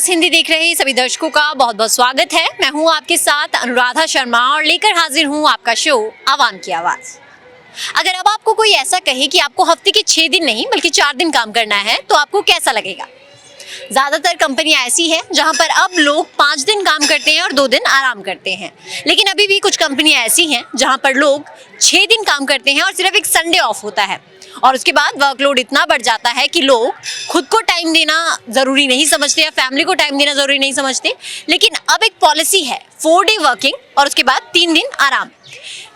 Plus Hindi देख रहे सभी दर्शकों का बहुत बहुत स्वागत है। मैं हूं आपके साथ अनुराधा शर्मा और लेकर हाजिर हूं आपका शो आवाम की आवाज। अगर अब आपको कोई ऐसा कहे कि आपको हफ्ते के 6 दिन नहीं बल्कि 4 दिन काम करना है तो आपको कैसा लगेगा? ज्यादातर कंपनियां ऐसी हैं जहां पर अब लोग 5 दिन काम करते हैं और 2 दिन आराम करते हैं, लेकिन अभी भी कुछ कंपनियां ऐसी हैं जहां पर लोग 6 दिन काम करते हैं और सिर्फ एक संडे ऑफ होता है और उसके बाद वर्कलोड इतना बढ़ जाता है कि लोग खुद को टाइम देना ज़रूरी नहीं समझते या फैमिली को टाइम देना ज़रूरी नहीं समझते। लेकिन अब एक पॉलिसी है 4 डे वर्किंग और उसके बाद 3 दिन आराम।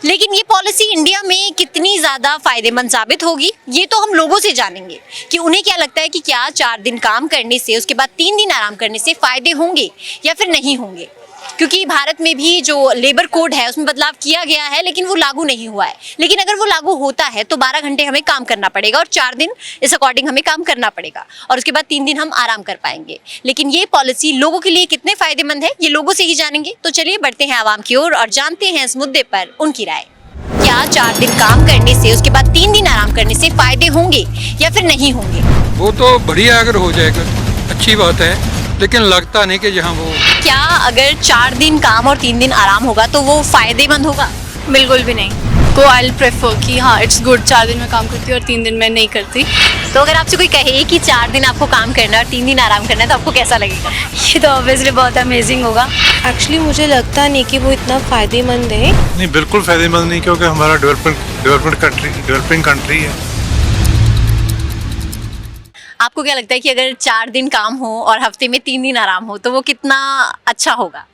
लेकिन ये पॉलिसी इंडिया में कितनी ज़्यादा फायदेमंद साबित होगी ये तो हम लोगों से जानेंगे कि उन्हें क्या लगता है कि क्या 4 दिन काम करने से उसके बाद 3 दिन आराम करने से फ़ायदे होंगे या फिर नहीं होंगे। क्योंकि भारत में भी जो लेबर कोड है उसमें बदलाव किया गया है लेकिन वो लागू नहीं हुआ है। लेकिन अगर वो लागू होता है तो 12 घंटे हमें काम करना पड़ेगा और 4 दिन इस अकॉर्डिंग हमें काम करना पड़ेगा और उसके बाद 3 दिन हम आराम कर पाएंगे। लेकिन ये पॉलिसी लोगों के लिए कितने फायदेमंद है ये लोगों से ही जानेंगे। तो चलिए बढ़ते हैं आवाम की ओर और जानते हैं इस मुद्दे पर उनकी राय। क्या 4 दिन काम करने से उसके बाद 3 दिन आराम करने से फायदे होंगे या फिर नहीं होंगे? वो तो बढ़िया अगर हो जाएगा अच्छी बात है, लेकिन लगता नहीं कि जहाँ वो क्या अगर 4 दिन काम और 3 दिन आराम होगा तो वो फायदेमंद होगा? बिल्कुल भी नहीं। तो आई प्रेफर कि हाँ इट्स गुड 4 दिन में काम करती हूँ और 3 दिन में नहीं करती। तो अगर आपसे कोई कहे कि 4 दिन आपको काम करना है और 3 दिन आराम करना है तो आपको कैसा लगेगा? ये तो ऑब्वियसली बहुत अमेजिंग होगा। एक्चुअली मुझे लगता नहीं कि वो इतना फ़ायदेमंद है। नहीं, बिल्कुल फ़ायदेमंद नहीं, क्योंकि हमारा डेवलपिंग कंट्री है। आपको क्या लगता है कि अगर 4 दिन काम हो और हफ्ते में 3 दिन आराम हो तो वो कितना अच्छा होगा?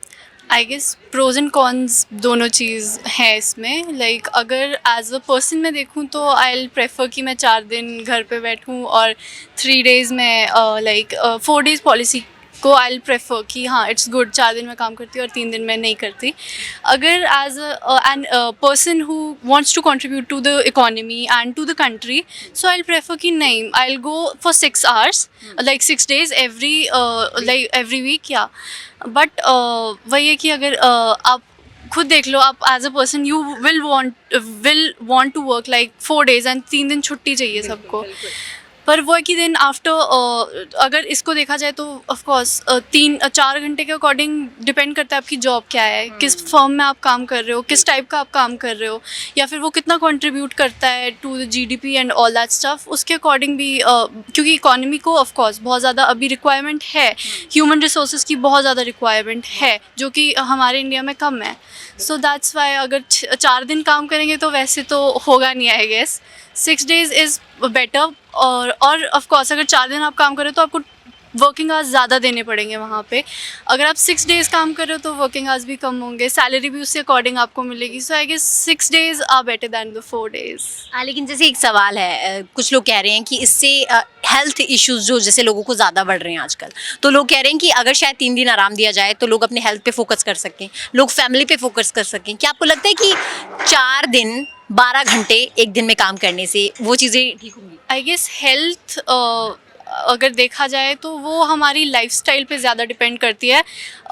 I guess pros and cons दोनों चीज़ है इसमें। लाइक अगर एज अ पर्सन मैं देखूँ तो आई प्रेफर कि मैं 4 दिन घर पे बैठूँ और 3 डेज़ में 4 डेज़ पॉलिसी को आई प्रेफर कि हाँ इट्स गुड 4 दिन में काम करती हूँ और 3 दिन में नहीं करती। अगर as an person who wants to contribute to the economy and to the country, so I prefer कि नहीं, I go for 6 hours like 6 days every week या बट वही है कि अगर आप खुद देख लो, आप as a person you will want to work like 4 days and 3 दिन छुट्टी चाहिए सबको। पर वो है कि दिन आफ्टर अगर इसको देखा जाए तो ऑफ कोर्स 3-4 घंटे के अकॉर्डिंग डिपेंड करता है आपकी जॉब क्या है, किस फर्म में आप काम कर रहे हो, किस टाइप का आप काम कर रहे हो, या फिर वो कितना कंट्रीब्यूट करता है to the GDP and all that stuff. उसके अकॉर्डिंग भी क्योंकि इकोनॉमी को ऑफ कोर्स बहुत ज़्यादा अभी रिक्वायरमेंट है, ह्यूमन रिसोर्सेज की बहुत ज़्यादा रिक्वायरमेंट है जो कि हमारे इंडिया में कम है। सो दैट्स वाई अगर 4 दिन काम करेंगे तो वैसे तो होगा नहीं, I guess 6 days is better. और ऑफ कोर्स अगर 4 दिन आप काम करें तो आपको वर्किंग आवर्स ज़्यादा देने पड़ेंगे वहाँ पे। अगर आप 6 डेज़ काम कर रहे हो तो वर्किंग आवर्स भी कम होंगे, सैलरी भी उसके अकॉर्डिंग आपको मिलेगी। So I guess 6 days are better than the 4 days. लेकिन जैसे एक सवाल है, कुछ लोग कह रहे हैं कि इससे हेल्थ इश्यूज जो जैसे लोगों को ज़्यादा बढ़ रहे हैं आजकल, तो लोग कह रहे हैं कि अगर शायद 3 दिन आराम दिया जाए तो लोग अपने हेल्थ पे फोकस कर सकें, लोग फैमिली पे फोकस कर सकें। क्या आपको लगता है कि 4 दिन 12 घंटे एक दिन में काम करने से वो चीज़ें ठीक होंगी? आई गेस हेल्थ अगर देखा जाए तो वो हमारी लाइफस्टाइल पे ज़्यादा डिपेंड करती है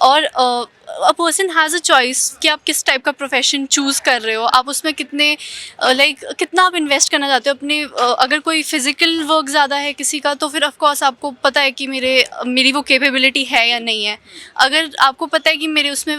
और a person has a choice कि आप किस टाइप का प्रोफेशन चूज़ कर रहे हो, आप उसमें कितने कितना आप इन्वेस्ट करना चाहते हो अपने। अगर कोई फिज़िकल वर्क ज़्यादा है किसी का तो फिर ऑफ कोर्स आपको पता है कि मेरी वो कैपेबिलिटी है या नहीं है। अगर आपको पता है कि मेरे उसमें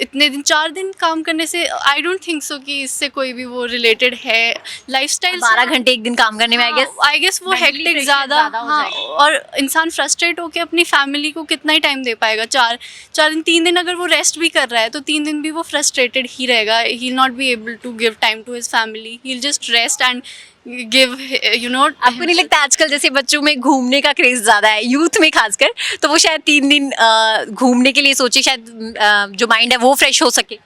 इतने दिन 4 दिन काम करने से आई डोंट थिंक सो कि इससे कोई भी वो रिलेटेड है लाइफस्टाइल। 12 घंटे एक दिन काम करने में आई गेस वो हेक्टिक ज़्यादा, हाँ, और इंसान फ्रस्ट्रेट होकर अपनी फैमिली को कितना ही टाइम दे पाएगा। 4 दिन 3 दिन अगर वो रेस्ट भी कर रहा है तो 3 दिन भी वो फ्रस्ट्रेटेड ही रहेगा। He will not be able to give time to his family, he will just rest and give you know. आपको नहीं लगता आजकल जैसे बच्चों में घूमने का क्रेज ज़्यादा है, यूथ में खासकर, तो वो शायद 3 दिन घूमने के लिए सोचे, शायद जो माइंड है वो फ्रेश हो सके?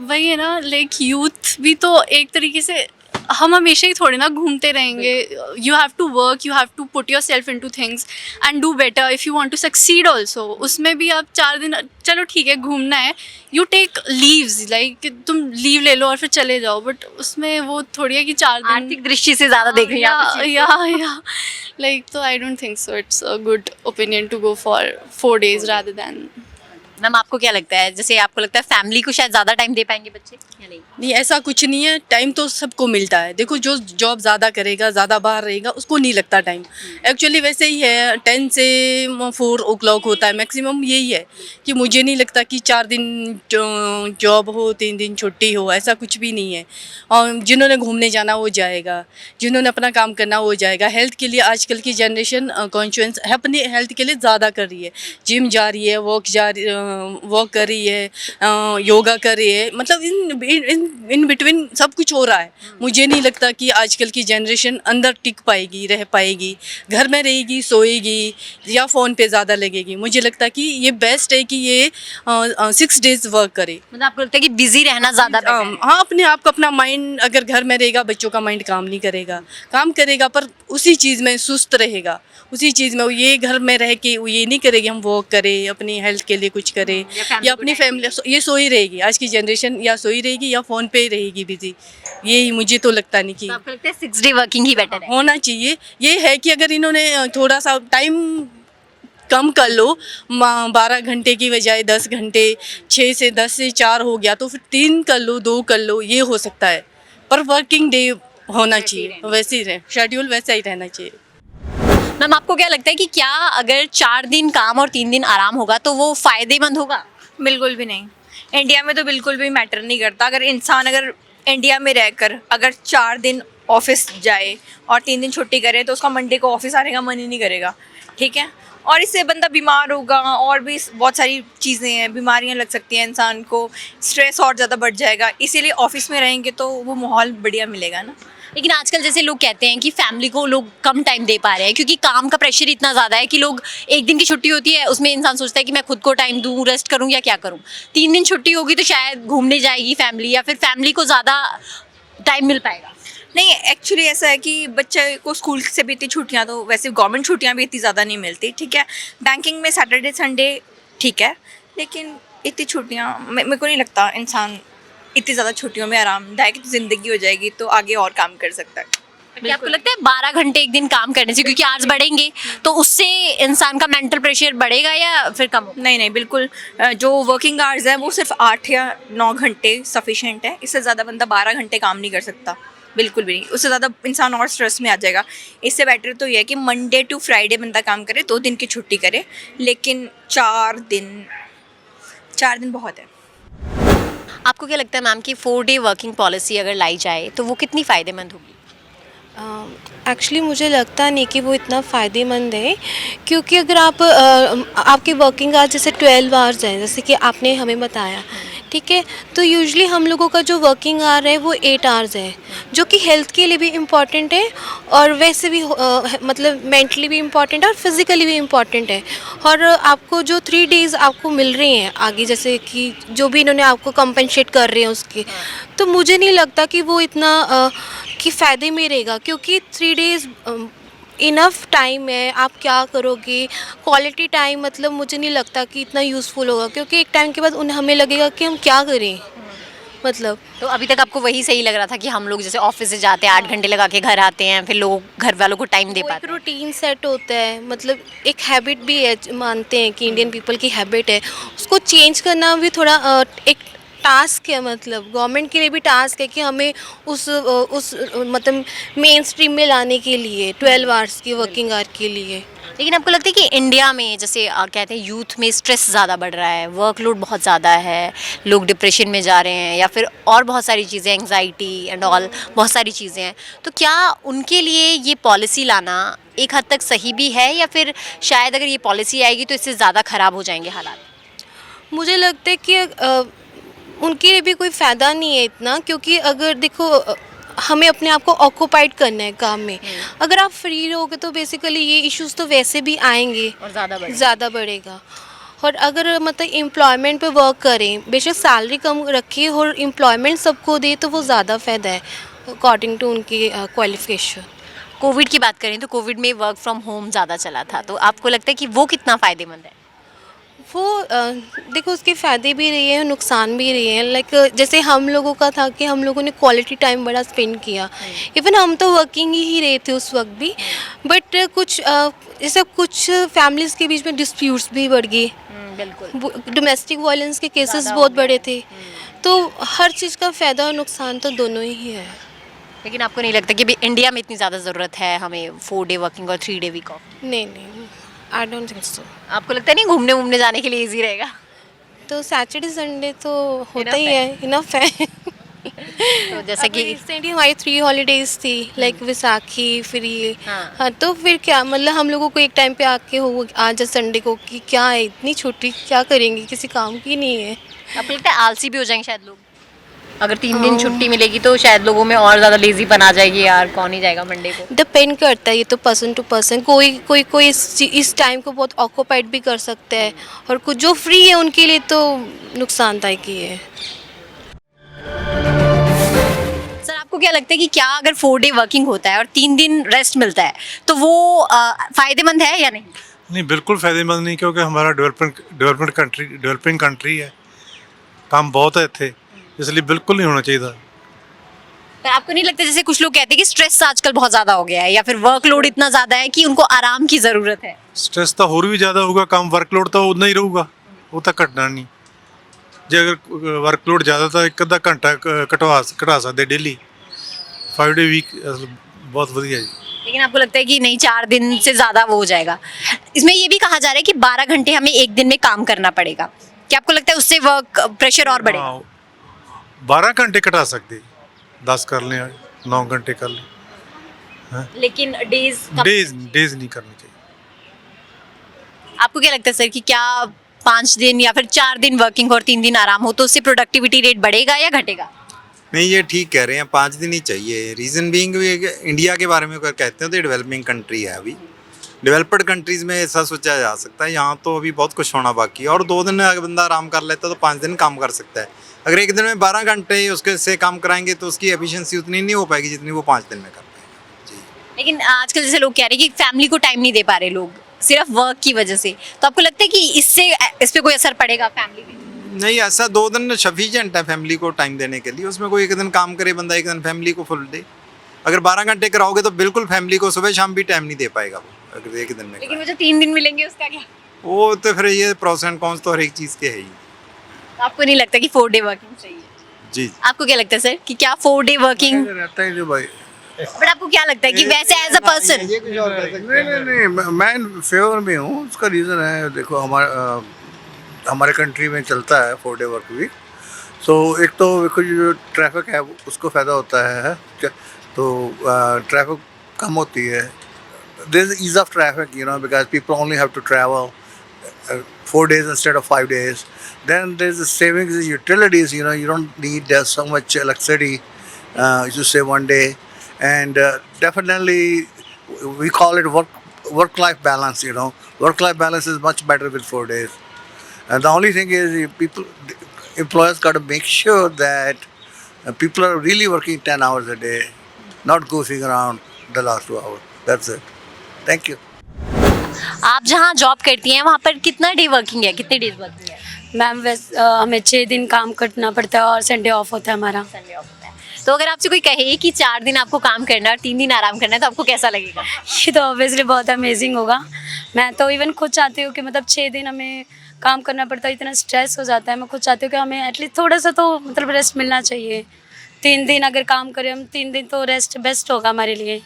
वही है ना, लाइक यूथ भी तो एक तरीके से हम हमेशा ही थोड़े ना घूमते रहेंगे। You have to work, you have to put yourself into things and do better if you want to succeed also. उसमें भी आप 4 दिन, चलो ठीक है घूमना है, यू टेक लीव्स, लाइक तुम लीव ले लो और फिर चले जाओ, बट उसमें वो थोड़ी है कि 4 दिन आर्थिक दृष्टि से ज़्यादा देख रही हैं आप इस चीज़ को। या लाइक, तो I don't think so it's a good opinion to go for 4 days rather than ma'am आपको क्या लगता है, जैसे आपको लगता है फैमिली को शायद ज़्यादा टाइम दे पाएंगे बच्चे या नहीं? नहीं, ऐसा कुछ नहीं है, टाइम तो सबको मिलता है। देखो जो जॉब ज़्यादा करेगा, ज़्यादा बाहर रहेगा, उसको नहीं लगता टाइम। एक्चुअली वैसे ही है, 10 से 4 ओ क्लॉक होता है मैक्सिमम। यही है कि मुझे नहीं लगता कि 4 दिन जॉब हो, 3 दिन छुट्टी हो, ऐसा कुछ भी नहीं है। और जिन्होंने घूमने जाना वो जाएगा, जिन्होंने अपना काम करना वो जाएगा। हेल्थ के लिए आजकल की जनरेशन कॉन्शियस है, अपनी हेल्थ के लिए ज़्यादा कर रही है। जिम जा रही है, वॉक कर रही है, योगा कर रही है, मतलब इन बिटवीन सब कुछ हो रहा है। मुझे नहीं लगता कि आजकल की जनरेशन अंदर टिक पाएगी, रह पाएगी, घर में रहेगी, सोएगी या फ़ोन पे ज़्यादा लगेगी। मुझे लगता है कि ये बेस्ट है कि ये 6 डेज़ वर्क करे। मतलब आपको लगता है कि बिजी रहना ज़्यादा better है? हाँ, अपने आप को, अपना माइंड, अगर घर में रहेगा बच्चों का माइंड काम नहीं करेगा, काम करेगा पर उसी चीज़ में सुस्त रहेगा, उसी चीज़ में। ये घर में रह के ये नहीं करेगी हम वॉक करें, अपनी हेल्थ के लिए कुछ करें, या अपनी फैमिली, ये सोई रहेगी। आज की जनरेशन या सोई रहेगी या फ़ोन पे ही रहेगी बिजी। ये मुझे तो लगता नहीं कि तो आपको लगता है 6 डे वर्किंग ही बेटर है? होना चाहिए। ये है कि अगर इन्होंने थोड़ा सा टाइम कम कर लो, 12 घंटे की बजाय 10 घंटे, 6 से 10 से 4 हो गया तो फिर 3 कर लो, 2 कर लो, ये हो सकता है। पर वर्किंग डे होना चाहिए, वैसे ही रहे, शेड्यूल वैसा ही रहना चाहिए। मैम आपको क्या लगता है कि क्या अगर 4 दिन काम और 3 दिन आराम होगा तो वो फायदेमंद होगा? बिल्कुल भी नहीं। इंडिया में तो बिल्कुल भी मैटर नहीं करता। अगर इंडिया में रहकर अगर 4 दिन ऑफिस जाए और 3 दिन छुट्टी करे तो उसका मंडे को ऑफिस आने का मन ही नहीं करेगा, ठीक है। और इससे बंदा बीमार होगा, और भी बहुत सारी चीज़ें हैं, बीमारियां लग सकती हैं इंसान को, स्ट्रेस और ज़्यादा बढ़ जाएगा। इसीलिए ऑफिस में रहेंगे तो वो माहौल बढ़िया मिलेगा ना। लेकिन आजकल जैसे लोग कहते हैं कि फैमिली को लोग कम टाइम दे पा रहे हैं क्योंकि काम का प्रेशर इतना ज़्यादा है कि लोग, एक दिन की छुट्टी होती है उसमें इंसान सोचता है कि मैं खुद को टाइम दूँ, रेस्ट करूँ या क्या करूँ। 3 दिन छुट्टी होगी तो शायद घूमने जाएगी फैमिली, या फिर फैमिली को ज़्यादा टाइम मिल पाएगा। नहीं, एक्चुअली ऐसा है कि बच्चे को स्कूल से भी इतनी छुट्टियाँ, तो वैसे गवर्नमेंट छुट्टियाँ भी इतनी ज़्यादा नहीं मिलती, ठीक है। बैंकिंग में सैटरडे संडे ठीक है, लेकिन इतनी छुट्टियाँ मेरे को नहीं लगता इंसान इतनी ज़्यादा छुट्टियों में आरामदायक ज़िंदगी हो जाएगी तो आगे और काम कर सकता है। क्या आपको लगता है 12 घंटे एक दिन काम करने से, क्योंकि आवर्स बढ़ेंगे तो उससे इंसान का मेंटल प्रेशर बढ़ेगा या फिर कम होगा? नहीं, बिल्कुल। जो वर्किंग आवर्स है वो सिर्फ 8 या 9 घंटे सफिशेंट है। इससे ज़्यादा बंदा 12 घंटे काम नहीं कर सकता, बिल्कुल भी नहीं। उससे ज़्यादा इंसान और स्ट्रेस में आ जाएगा। इससे बेटर तो ये है कि मंडे टू फ्राइडे बंदा काम करे, 2 दिन की छुट्टी करे, लेकिन 4 दिन बहुत है। आपको क्या लगता है मैम कि 4 डे वर्किंग पॉलिसी अगर लाई जाए तो वो कितनी फ़ायदेमंद होगी? एक्चुअली मुझे लगता नहीं कि वो इतना फ़ायदेमंद है, क्योंकि अगर आपके वर्किंग आवर्स जैसे 12 आवर्स हैं, जैसे कि आपने हमें बताया, ठीक है, तो यूजुअली हम लोगों का जो वर्किंग आवर है वो 8 आवर्स है, जो कि हेल्थ के लिए भी इम्पॉर्टेंट है और वैसे भी मतलब मेंटली भी इम्पॉर्टेंट है और फिज़िकली भी इम्पॉर्टेंट है। और आपको जो 3 डेज़ आपको मिल रहे हैं आगे, जैसे कि जो भी इन्होंने आपको कंपनसेट कर रहे हैं उसके, तो मुझे नहीं लगता कि वो इतना कि फ़ायदे में रहेगा, क्योंकि 3 डेज़ इनफ टाइम है। आप क्या करोगे, क्वालिटी टाइम, मतलब मुझे नहीं लगता कि इतना यूज़फुल होगा, क्योंकि एक टाइम के बाद हमें लगेगा कि हम क्या करें, मतलब। तो अभी तक आपको वही सही लग रहा था कि हम लोग जैसे ऑफिस से जाते हैं 8 घंटे लगा के घर आते हैं, फिर लोग घर वालों को टाइम दे वो पाते एक हैं। रूटीन सेट होता है, मतलब एक हैबिट भी है, मानते हैं कि इंडियन पीपल की हैबिट है, उसको चेंज करना भी थोड़ा एक टास्क है। मतलब गवर्नमेंट के लिए भी टास्क है कि हमें उस मतलब मेन स्ट्रीम में लाने के लिए 12 आवर्स की वर्किंग आवर के लिए। लेकिन आपको लगता है कि इंडिया में जैसे कहते हैं यूथ में स्ट्रेस ज़्यादा बढ़ रहा है, वर्कलोड बहुत ज़्यादा है, लोग डिप्रेशन में जा रहे हैं या फिर और बहुत सारी चीज़ें, एंग्जाइटी एंड ऑल, बहुत सारी चीज़ें हैं, तो क्या उनके लिए ये पॉलिसी लाना एक हद तक सही भी है, या फिर शायद अगर ये पॉलिसी आएगी तो इससे ज़्यादा ख़राब हो जाएंगे हालात? मुझे लगता है कि उनके लिए भी कोई फ़ायदा नहीं है इतना, क्योंकि अगर देखो हमें अपने आप को ऑक्यूपाइड करना है काम में। अगर आप फ्री रहोगे तो बेसिकली ये इश्यूज़ तो वैसे भी आएंगे और ज़्यादा बढ़ेगा। और अगर मतलब एम्प्लॉयमेंट पे वर्क करें, बेशक सैलरी कम रखिए और एम्प्लॉयमेंट सबको दे, तो वो ज़्यादा फ़ायदा है अकॉर्डिंग टू उनकी क्वालिफिकेशन। कोविड की बात करें तो कोविड में वर्क फ्रॉम होम ज़्यादा चला था, तो आपको लगता है कि वो कितना फ़ायदेमंद है? वो देखो उसके फ़ायदे भी रहे हैं, नुकसान भी रहे हैं। लाइक जैसे हम लोगों का था कि हम लोगों ने क्वालिटी टाइम बड़ा स्पेंड किया, इवन हम तो वर्किंग ही रहे थे उस वक्त भी, बट कुछ जैसे कुछ फैमिलीज़ के बीच में डिस्प्यूट्स भी बढ़ गए, बिल्कुल डोमेस्टिक वायलेंस के केसेस ज़्यादा हो बहुत गए बड़े हैं। थे। तो हर चीज़ का फ़ायदा और नुकसान तो दोनों ही है। लेकिन आपको नहीं लगता कि अभी इंडिया में इतनी ज़्यादा ज़रूरत है हमें 4 डे वर्किंग और 3 डे वीक ऑफ? नहीं, आई डोंट थिंक सो। आपको लगता नहीं घूमने वूमने जाने के लिए ईजी रहेगा? तो सैटरडे संडे तो होता Enough ही है, इनफ है। तो जैसा कि रिसेंटली हमारी 3 हॉलीडेज थी, लाइक विसाखी, फ्री। हाँ। हाँ, तो फिर क्या मतलब हम लोगों को एक टाइम पे आके हो आज संडे को कि क्या है इतनी छुट्टी क्या करेंगे, किसी काम की नहीं है। आपको लगता है आलसी भी हो जाएंगे शायद लोग? अगर 3 दिन छुट्टी मिलेगी तो शायद लोगों में और ज़्यादा लेज़ीपन आ जाएगी, यार कौन ही जाएगा मंडे को। डिपेंड करता है, ये तो पर्सन टू पर्सन। कोई इस टाइम को बहुत ऑक्यूपाइड भी कर सकता है, और कुछ जो फ्री है उनके लिए तो नुकसानदायक ही है। सर आपको क्या लगता है कि क्या अगर 4 डे वर्किंग होता है और 3 दिन रेस्ट मिलता है तो वो फायदेमंद है या नहीं? नहीं, बिल्कुल फ़ायदेमंद नहीं, क्योंकि हमारा डेवलपिंग कंट्री है, काम बहुत है इतने, इसलिए बिल्कुल नहीं होना चाहिए था। पर आपको नहीं लगता जैसे कुछ लोग कहते हैं कि स्ट्रेस आजकल बहुत ज़्यादा हो गया है या फिर वर्कलोड इतना ज़्यादा है कि उनको आराम की ज़रूरत है? स्ट्रेस तो होर भी ज़्यादा होगा, काम वर्कलोड तो उतना ही रहूगा, वो तो घटना नहीं। जे अगर वर्कलोड ज़्यादा था एक अद्धा घंटा घटा सकते डेली। 5 डे वीक बहुत वधिया जी। लेकिन आपको लगता है कि नहीं 4 दिन से ज़्यादा वो हो जाएगा? इसमें ये भी कहा जा रहा है कि 12 घंटे हमें एक दिन में काम करना पड़ेगा। क्या आपको लगता है उससे वर्क प्रेशर और बढ़ेगा? हाँ, 12 घंटे घटा सकते, 10 कर लें, 9 घंटे कर लें। लेकिन डेज डेज नहीं करनी चाहिए। आपको क्या लगता है सर कि क्या 5 दिन या फिर 4 दिन वर्किंग और 3 दिन आराम हो तो उससे प्रोडक्टिविटी रेट बढ़ेगा या घटेगा? नहीं, ये ठीक कह रहे हैं, 5 दिन ही चाहिए। रीज़न बीइंग इंडिया के बारे में अगर कहते हैं तो ये डेवलपिंग कंट्री है। अभी डेवलप्ड कंट्रीज़ में ऐसा सोचा जा सकता है, यहाँ तो अभी बहुत कुछ होना बाकी है। और 2 दिन अगर बंदा आराम कर लेता है तो 5 दिन काम कर सकता है। अगर एक दिन में 12 घंटे उसके से काम कराएंगे तो उसकी एफिशिएंसी उतनी नहीं हो पाएगी जितनी वो 5 दिन में कर पाएगा। जी। लेकिन आजकल जैसे लोग कह रहे हैं कि फैमिली को टाइम नहीं दे पा रहे लोग सिर्फ वर्क की वजह से, तो आपको लगता है कि इस पे कोई असर पड़ेगा फैमिली पे? नहीं, ऐसा 2 दिन सफिशिएंट है फैमिली को टाइम देने के लिए। उसमें कोई एक दिन काम करे बंदा, एक दिन फैमिली को फुल दे। अगर 12 घंटे कराओगे तो बिल्कुल फैमिली को सुबह शाम भी टाइम नहीं दे पाएगा वो, अगर एक दिन में। लेकिन वो जो 3 दिन मिलेंगे उसका क्या? वो तो फिर ये प्रोस एंड कॉन्स तो हर एक चीज़ के है ही। आपको नहीं लगता कि 4 डे वर्किंग चाहिए? जी। आपको क्या लगता है सर कि क्या 4 डे वर्किंग? रहता है जो भाई। बट आपको क्या लगता है कि वैसे एज अ पर्सन? नहीं, मैं फेवर में हूँ। उसका रीज़न है, देखो हमारे कंट्री में चलता है 4 डे वर्क वीक। सो एक तो देखो जो ट्रैफिक है उसको फ़ायदा होता है, तो ट्रैफिक कम होती है। There is ease of traffic, because people only have to travel 4 days instead of 5 days. Then there's the savings in utilities. You don't need so much electricity. You say 1 day, and definitely we call it work-life balance. Work-life balance is much better with 4 days. And the only thing is, employers got to make sure that people are really working 10 hours a day, not goofing around the last 2 hours. That's it. Thank you. आप जहाँ job करती हैं वहाँ पर कितना day working है, कितने days working है? मैम हमें 6 दिन काम करना पड़ता है और संडे ऑफ होता है हमारा। संडे ऑफ होता है। तो अगर आपसे कोई कहे कि 4 दिन आपको काम करना है और 3 दिन आराम करना है तो आपको कैसा लगेगा? ये तो ऑब्वियसली बहुत अमेजिंग होगा। मैं तो इवन खुद चाहती हूँ कि मतलब 6 दिन हमें काम करना पड़ता है, इतना स्ट्रेस हो जाता है। मैं खुद चाहती हूँ कि हमें एटलीस्ट थोड़ा सा तो मतलब रेस्ट मिलना चाहिए। 3 दिन अगर काम करें हम, 3 दिन तो रेस्ट बेस्ट होगा हमारे लिए।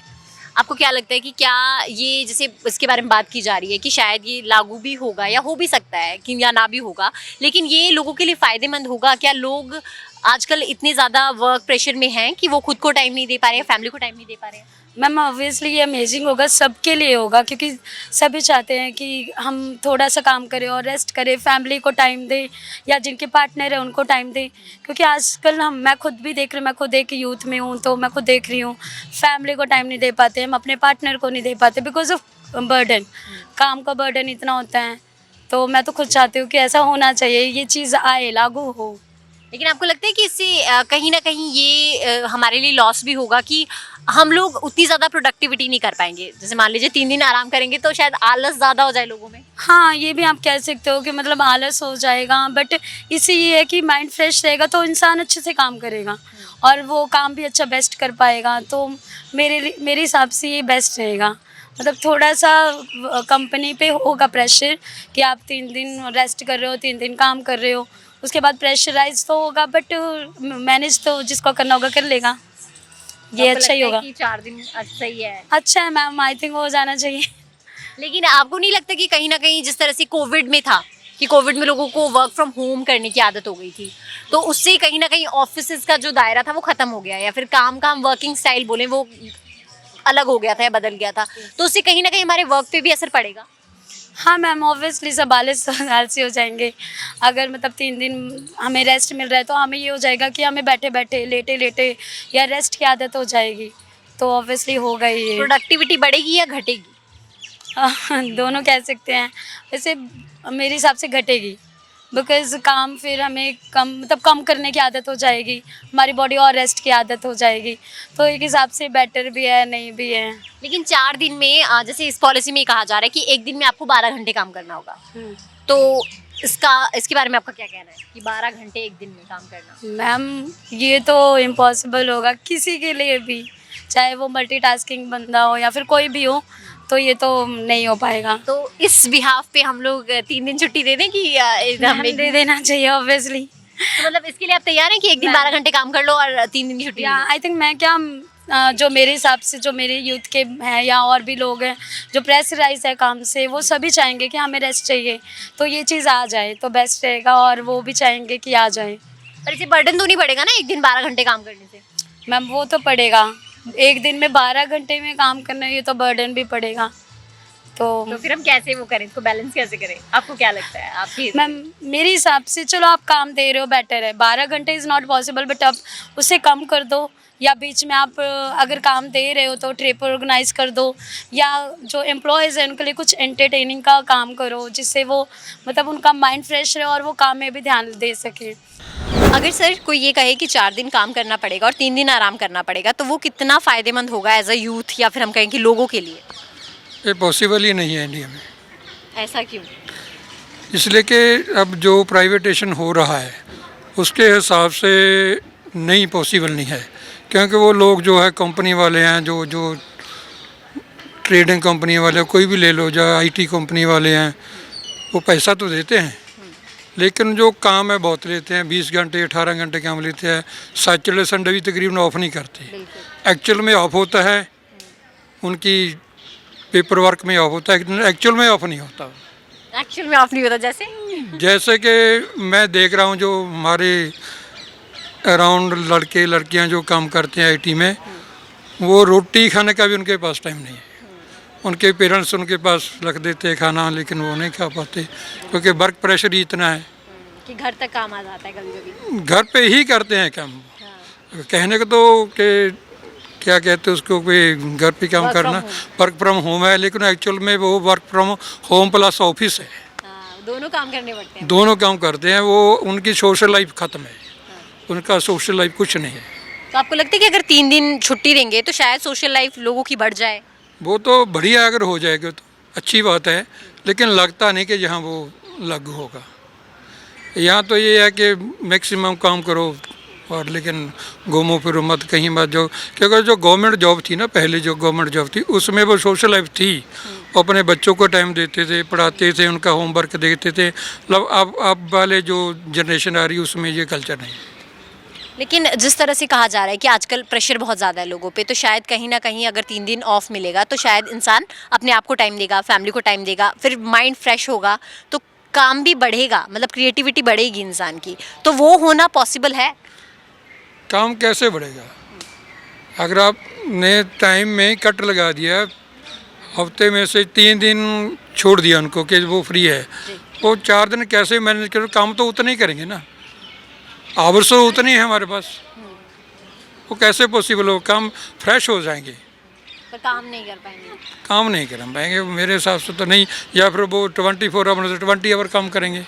आपको क्या लगता है कि क्या ये जैसे इसके बारे में बात की जा रही है कि शायद ये लागू भी होगा या हो भी सकता है कि या ना भी होगा, लेकिन ये लोगों के लिए फ़ायदेमंद होगा? क्या लोग आजकल इतने ज़्यादा वर्क प्रेशर में हैं कि वो खुद को टाइम नहीं दे पा रहे हैं, फैमिली को टाइम नहीं दे पा रहे हैं? मैम ऑब्वियसली ये अमेजिंग होगा, सबके लिए होगा, क्योंकि सभी चाहते हैं कि हम थोड़ा सा काम करें और रेस्ट करें, फैमिली को टाइम दें या जिनके पार्टनर हैं उनको टाइम दें। क्योंकि आजकल मैं खुद भी देख रही हूँ, मैं खुद एक यूथ में हूँ तो मैं खुद देख रही हूँ फैमिली को टाइम नहीं दे पाते, हम अपने पार्टनर को नहीं दे पाते बिकॉज ऑफ बर्डन, काम का बर्डन इतना होता है। तो मैं तो खुद चाहती हूँ कि ऐसा होना चाहिए, ये चीज़ आए, लागू हो। लेकिन आपको लगता है कि इससे कहीं ना कहीं ये हमारे लिए लॉस भी होगा कि हम लोग उतनी ज़्यादा प्रोडक्टिविटी नहीं कर पाएंगे? जैसे मान लीजिए 3 दिन आराम करेंगे तो शायद आलस ज़्यादा हो जाए लोगों में। हाँ, ये भी आप कह सकते हो कि मतलब आलस हो जाएगा, बट इससे ये है कि माइंड फ्रेश रहेगा तो इंसान अच्छे से काम करेगा और वो काम भी अच्छा बेस्ट कर पाएगा। तो मेरे हिसाब से ये बेस्ट रहेगा। मतलब थोड़ा सा कंपनी पे होगा प्रेशर कि आप 3 दिन रेस्ट कर रहे हो, 3 दिन काम कर रहे हो, उसके बाद प्रेशराइज तो होगा, बट मैनेज तो जिसको करना होगा कर लेगा। ये आपको अच्छा ही लगता है होगा। कि 4 दिन सही है। अच्छा है मैम, आई थिंक हो जाना चाहिए। लेकिन आपको नहीं लगता कि कहीं ना कहीं जिस तरह से कोविड में था कि कोविड में लोगों को वर्क फ्रॉम होम करने की आदत हो गई थी, तो उससे कहीं ना कहीं ऑफिसेज का जो दायरा था वो खत्म हो गया, या फिर काम का हम वर्किंग स्टाइल बोले वो अलग हो गया था या बदल गया था, तो उससे कहीं ना कहीं हमारे वर्क पे भी असर पड़ेगा। हाँ मैम, ऑब्वियसली सब आलसी हो जाएंगे। अगर मतलब 3 दिन हमें रेस्ट मिल रहा है तो हमें ये हो जाएगा कि हमें बैठे बैठे लेटे लेटे या रेस्ट की आदत हो जाएगी, तो ऑब्वियसली होगा ही ये। प्रोडक्टिविटी बढ़ेगी या घटेगी? दोनों कह सकते हैं। वैसे मेरे हिसाब से घटेगी, बिकॉज काम फिर हमें कम करने की आदत हो जाएगी, हमारी बॉडी और रेस्ट की आदत हो जाएगी, तो एक हिसाब से बेटर भी है, नहीं भी है। लेकिन 4 दिन में जैसे इस पॉलिसी में कहा जा रहा है कि एक दिन में आपको 12 घंटे काम करना होगा, तो इसके बारे में आपका क्या कहना है कि 12 घंटे एक दिन में काम करना? मैम ये तो इम्पॉसिबल होगा किसी के लिए भी, चाहे वो मल्टीटास्किंग बंदा हो या फिर कोई भी हो, तो ये तो नहीं हो पाएगा। तो इस बिहाफ पे हम लोग 3 दिन छुट्टी दे दें कि हमें दे देना चाहिए ऑब्वियसली। तो मतलब इसके लिए आप तैयार हैं कि एक दिन 12 घंटे काम कर लो और 3 दिन की छुट्टी या ले लो? आई थिंक मैं क्या जो मेरे हिसाब से जो मेरे यूथ के हैं या और भी लोग हैं जो प्रेशराइज है काम से, वो सभी चाहेंगे कि हमें रेस्ट चाहिए, तो ये चीज़ आ जाए तो बेस्ट रहेगा, और वो भी चाहेंगे कि आ जाए। पर इसे बर्डन तो नहीं पड़ेगा ना एक दिन 12 घंटे काम करने से? मैम वो तो पड़ेगा, एक दिन में 12 घंटे में काम करना, ये तो बर्डन भी पड़ेगा। तो फिर हम कैसे वो करें, इसको बैलेंस कैसे करें? आपको क्या लगता है आपकी? मैम मेरे हिसाब से चलो आप काम दे रहे हो, बेटर है। 12 घंटे इज़ नॉट पॉसिबल, बट आप उससे कम कर दो, या बीच में आप अगर काम दे रहे हो तो ट्रिप ऑर्गेनाइज कर दो, या जो एम्प्लॉयज़ हैं उनके लिए कुछ एंटरटेनिंग का काम करो, जिससे वो मतलब उनका माइंड फ्रेश रहे और वो काम में भी ध्यान दे सके। अगर सर कोई ये कहे कि 4 दिन काम करना पड़ेगा और 3 दिन आराम करना पड़ेगा, तो वो कितना फ़ायदेमंद होगा एज अ यूथ, या फिर हम कहें कि लोगों के लिए? ये पॉसिबल ही नहीं है इंडिया में, ऐसा क्यों? इसलिए कि अब जो प्राइवेटेशन हो रहा है उसके हिसाब से नहीं पॉसिबल नहीं है, क्योंकि वो लोग जो है कंपनी वाले हैं, जो ट्रेडिंग कंपनी वाले, कोई भी ले लो, जो आईटी कंपनी वाले हैं, वो पैसा तो देते हैं लेकिन जो काम है बहुत लेते हैं, 20 घंटे 18 घंटे काम लेते हैं। सैटरडे संडे भी तकरीबन ऑफ नहीं करते, एक्चुअल में ऑफ होता है, उनकी पेपर वर्क में ऑफ होता है, एक्चुअल में ऑफ नहीं होता। एक्चुअल में ऑफ नहीं होता जैसे? जैसे कि मैं देख रहा हूँ जो हमारे अराउंड लड़के लड़कियाँ जो काम करते हैं आईटी में, वो रोटी खाने का भी उनके पास टाइम नहीं है। उनके पेरेंट्स उनके पास रख देते हैं खाना, लेकिन वो नहीं खा पाते क्योंकि वर्क प्रेशर ही इतना है कि घर तक काम आ जाता है कभी कभी। घर पे ही करते हैं काम। कहने को तो कि क्या कहते हैं उसको, कोई घर पे काम करना, वर्क फ्रॉम होम है, लेकिन एक्चुअल में वो work from home plus office है। दोनों काम करने पड़ते हैं। दोनों काम करते हैं, वो उनकी सोशल लाइफ ख़त्म है, उनका सोशल लाइफ कुछ नहीं है। तो आपको लगता है कि अगर 3 दिन छुट्टी देंगे तो शायद सोशल लाइफ लोगों की बढ़ जाए? वो तो बढ़िया, अगर हो जाएगा तो अच्छी बात है, लेकिन लगता नहीं कि यहाँ वो लागू होगा। यहाँ तो ये है कि मैक्सिमम काम करो, और लेकिन घूमो फिरो मत, कहीं मत जाओ, क्योंकि जो गवर्नमेंट जॉब थी ना, पहले जो गवर्नमेंट जॉब थी उसमें वो सोशल लाइफ थी, अपने बच्चों को टाइम देते थे, पढ़ाते थे, उनका होमवर्क देखते थे। मतलब अब वाले जो जनरेशन आ रही है उसमें ये कल्चर नहीं है। लेकिन जिस तरह से कहा जा रहा है कि आजकल प्रेशर बहुत ज़्यादा है लोगों पे, तो शायद कहीं ना कहीं अगर 3 दिन ऑफ मिलेगा तो शायद इंसान अपने आप को टाइम देगा, फैमिली को टाइम देगा, फिर माइंड फ्रेश होगा, तो काम भी बढ़ेगा, मतलब क्रिएटिविटी बढ़ेगी इंसान की, तो वो होना पॉसिबल है? काम कैसे बढ़ेगा? अगर आपने टाइम में कट लगा दिया, हफ्ते में से 3 दिन छोड़ दिया उनको कि वो फ्री है, वो 4 दिन कैसे मैनेज करो? काम तो उतना ही करेंगे ना, आवर्स तो उतने ही है हमारे पास, वो कैसे पॉसिबल हो? काम फ्रेश हो जाएंगे, पर काम नहीं कर पाएंगे। काम नहीं कर पाएंगे मेरे हिसाब से तो नहीं, या फिर वो 24 आवर से 20 आवर काम करेंगे,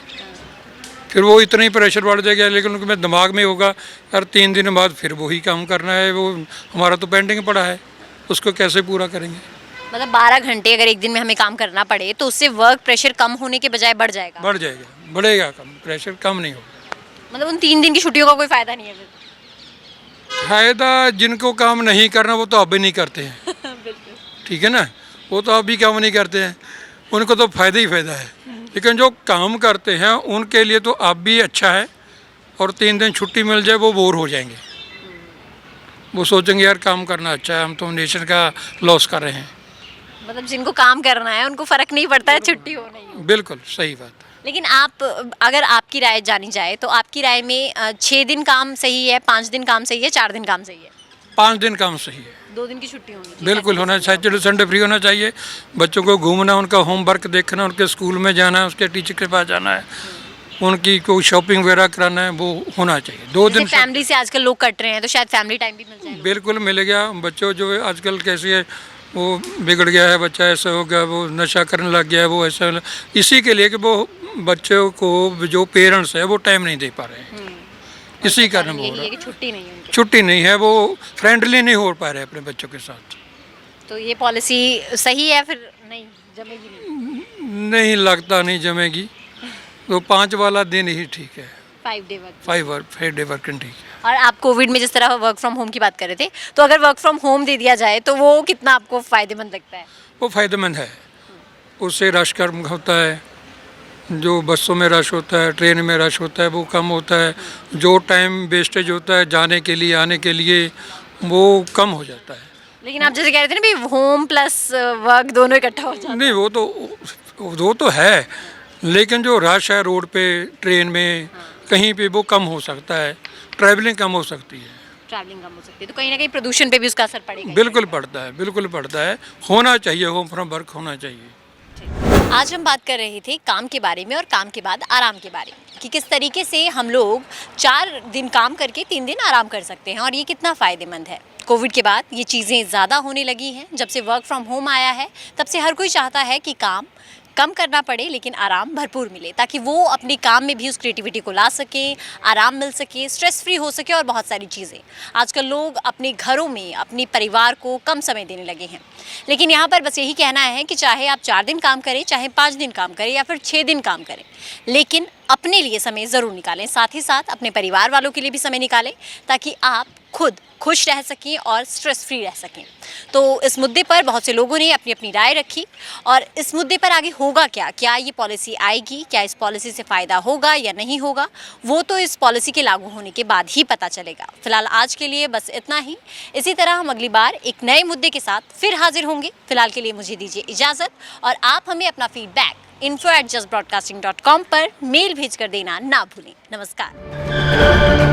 फिर वो इतना ही प्रेशर बढ़ जाएगा। लेकिन उनके दिमाग में होगा यार 3 दिन बाद फिर वही काम करना है, वो हमारा तो पेंडिंग पड़ा है, उसको कैसे पूरा करेंगे? मतलब 12 घंटे अगर एक दिन में हमें काम करना पड़े तो उससे वर्क प्रेशर कम होने के बजाय बढ़ जाएगा? बढ़ जाएगा, बढ़ेगा, कम प्रेशर कम नहीं होगा। मतलब उन 3 दिन की छुट्टियों का कोई फ़ायदा नहीं है फिर? फायदा जिनको काम नहीं करना वो तो अब भी नहीं करते हैं, ठीक है ना, वो तो अभी काम नहीं करते हैं, उनको तो फ़ायदा ही फ़ायदा है। लेकिन जो काम करते हैं उनके लिए तो अब भी अच्छा है, और 3 दिन छुट्टी मिल जाए वो बोर हो जाएंगे। वो सोचेंगे यार काम करना अच्छा है, हम तो नेशन का लॉस कर रहे हैं। मतलब जिनको काम करना है उनको फर्क नहीं पड़ता है छुट्टी हो नहीं हो। बिल्कुल सही बात है। लेकिन आप, अगर आपकी राय जानी जाए तो आपकी राय में 6 दिन काम सही है, 5 दिन काम सही है, 4 दिन काम सही है? 5 दिन काम सही है, 2 दिन की छुट्टी होनी चाहिए। बिल्कुल होना चाहिए। सैटरडे संडे फ्री होना चाहिए, बच्चों को घूमना, उनका होमवर्क देखना, उनके स्कूल में जाना है, उसके टीचर के पास जाना है, उनकी कोई शॉपिंग वगैरह कराना है, वो होना चाहिए। 2 दिन फैमिली से आजकल लोग कट रहे हैं तो शायद फैमिली टाइम भी मिल जाए। बिल्कुल मिलेगा। बच्चों जो आजकल कैसे है, वो बिगड़ गया है, बच्चा ऐसा हो गया, वो नशा करने लग गया है, वो ऐसा, इसी के लिए कि वो बच्चों को जो पेरेंट्स है वो टाइम नहीं दे पा रहे हैं, इसी कारण वो हो यही रहा है है। कि छुट्टी नहीं है उनकी। छुट्टी नहीं है, वो फ्रेंडली नहीं हो पा रहे अपने बच्चों के साथ। तो ये पॉलिसी सही है फिर? नहीं जमेगी नहीं। नहीं लगता, नहीं जमेगी। तो 5 वाला दिन ही ठीक है, 5 डे वर्क। 5 डे वर्किंग ठीक है। और आप कोविड में जिस तरह वर्क फ्रॉम होम की बात कर रहे थे, तो अगर वर्क फ्रॉम होम दे दिया जाए तो वो कितना आपको फ़ायदेमंद लगता है? वो फ़ायदेमंद है, उससे रश कम होता है, जो बसों में रश होता है, ट्रेन में रश होता है, वो कम होता है। जो टाइम वेस्टेज होता है जाने के लिए आने के लिए, वो कम हो जाता है। लेकिन आप जैसे कह रहे थे ना भी होम प्लस वर्क दोनों इकट्ठा हो जाता है। नहीं, वो तो है, लेकिन जो रश है रोड पे, ट्रेन में, कहीं पे, वो कम हो सकता है, ट्रैवलिंग कम हो सकती है। ट्रैवलिंग कम हो सकती है तो कहीं ना कहीं प्रदूषण पे भी उसका असर पड़ेगा। बिल्कुल पड़ता है, बिल्कुल पड़ता है। होना चाहिए, होम फ्रॉम वर्क होना चाहिए। आज हम बात कर रहे थे काम के बारे में और काम के बाद आराम के बारे में, कि किस तरीके से हम लोग 4 दिन काम करके 3 दिन आराम कर सकते हैं और ये कितना फ़ायदेमंद है। कोविड के बाद ये चीज़ें ज़्यादा होने लगी हैं। जब से वर्क फ्रॉम होम आया है तब से हर कोई चाहता है कि काम कम करना पड़े लेकिन आराम भरपूर मिले, ताकि वो अपने काम में भी उस क्रिएटिविटी को ला सके, आराम मिल सके, स्ट्रेस फ्री हो सके और बहुत सारी चीज़ें। आजकल लोग अपने घरों में अपने परिवार को कम समय देने लगे हैं। लेकिन यहाँ पर बस यही कहना है कि चाहे आप 4 दिन काम करें, चाहे 5 दिन काम करें या फिर 6 दिन काम करें, लेकिन अपने लिए समय ज़रूर निकालें। साथ ही साथ अपने परिवार वालों के लिए भी समय निकालें, ताकि आप खुद खुश रह सकें और स्ट्रेस फ्री रह सकें। तो इस मुद्दे पर बहुत से लोगों ने अपनी अपनी राय रखी, और इस मुद्दे पर आगे होगा क्या ये पॉलिसी आएगी, क्या इस पॉलिसी से फ़ायदा होगा या नहीं होगा, वो तो इस पॉलिसी के लागू होने के बाद ही पता चलेगा। फिलहाल आज के लिए बस इतना ही। इसी तरह हम अगली बार एक नए मुद्दे के साथ फिर हाजिर होंगे। फिलहाल के लिए मुझे दीजिए इजाज़त, और आप हमें अपना फीडबैक info@justbroadcasting.com पर मेल भेज कर देना ना भूलें। नमस्कार।